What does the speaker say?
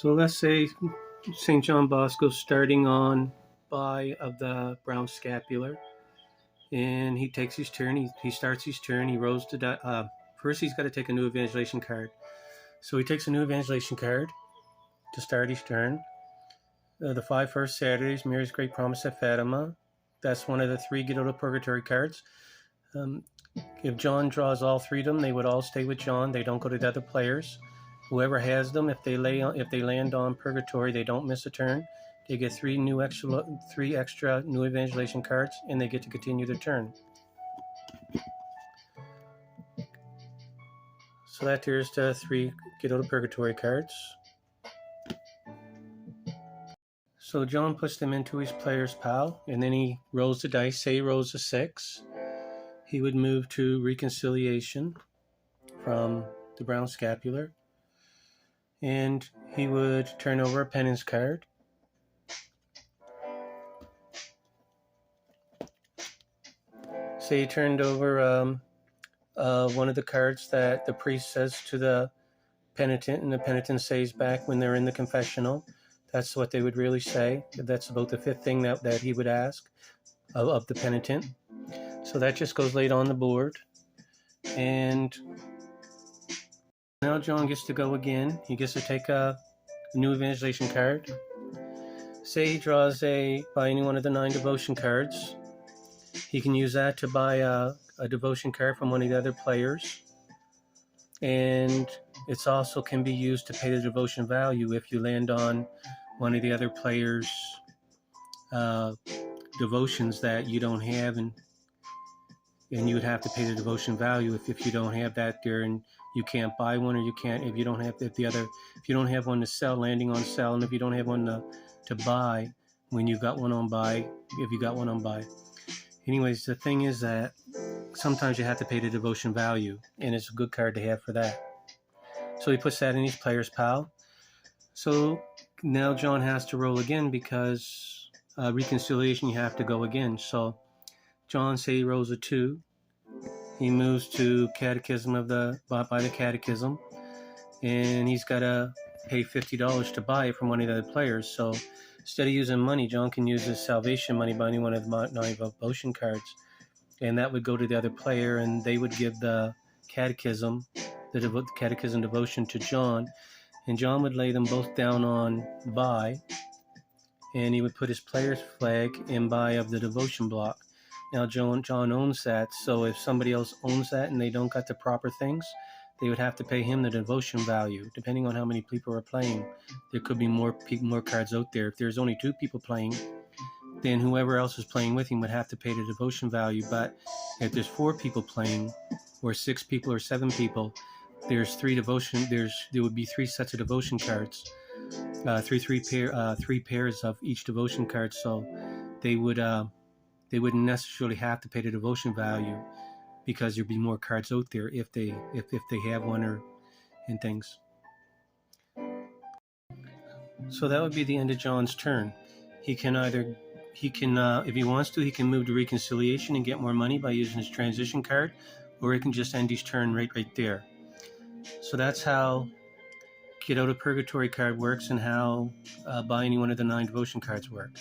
So let's say St. John Bosco starting on by of the brown scapular, and he takes his turn. He starts his turn. He rolls the first. He's got to take a new evangelization card. So he takes a new evangelization card to start his turn. The 5 first Saturdays, Mary's Great Promise at Fatima. That's one of the 3 Get Out of Purgatory cards. If John draws all 3 of them, they would all stay with John. They don't go to the other players. Whoever has them, if they land on Purgatory, they don't miss a turn. They get 3 extra new evangelization cards, and they get to continue their turn. So that there's the 3 Get Out of Purgatory cards. So John puts them into his player's pile, and then he rolls the dice. Say he rolls a 6. He would move to Reconciliation from the brown scapular, and he would turn over a penance card. Say he turned over one of the cards that the priest says to the penitent, and the penitent says back when they're in the confessional. That's what they would really say. That's about the 5th thing that he would ask of the penitent. So that just goes laid on the board. And now John gets to go again. He gets to take a new evangelization card. Say he draws by any one of the 9 devotion cards. He can use that to buy a devotion card from one of the other players. And it also can be used to pay the devotion value if you land on one of the other players' devotions that you don't have, and you would have to pay the devotion value if you don't have that there, and you can't buy one, or you can't if you don't have one to sell, landing on sell, and if you don't have one to buy when you've got one on buy, if you got one on buy. Anyways, the thing is that sometimes you have to pay the devotion value, and it's a good card to have for that. So he puts that in his player's pile. So now John has to roll again because Reconciliation, you have to go again. So John, say he rolls a 2. He moves to Catechism by the Catechism, and he's got to pay $50 to buy it from one of the other players. So instead of using money, John can use his salvation money by any one of the 9 devotion cards, and that would go to the other player, and they would give the Catechism, the Catechism devotion to John, and John would lay them both down on buy, and he would put his player's flag in buy of the devotion block. Now John owns that, so if somebody else owns that and they don't got the proper things, they would have to pay him the devotion value. Depending on how many people are playing, there could be more cards out there. If there's only 2 people playing, then whoever else is playing with him would have to pay the devotion value. But if there's 4 people playing, or 6 people, or 7 people, there's 3 devotion. There would be 3 sets of devotion cards, 3 pairs of each devotion card. So they wouldn't necessarily have to pay the devotion value, because there'd be more cards out there if they have one and things. So that would be the end of John's turn. He can if he wants to, he can move to Reconciliation and get more money by using his transition card, or he can just end his turn right there. So that's how Get Out of Purgatory card works, and how buy any one of the 9 devotion cards work.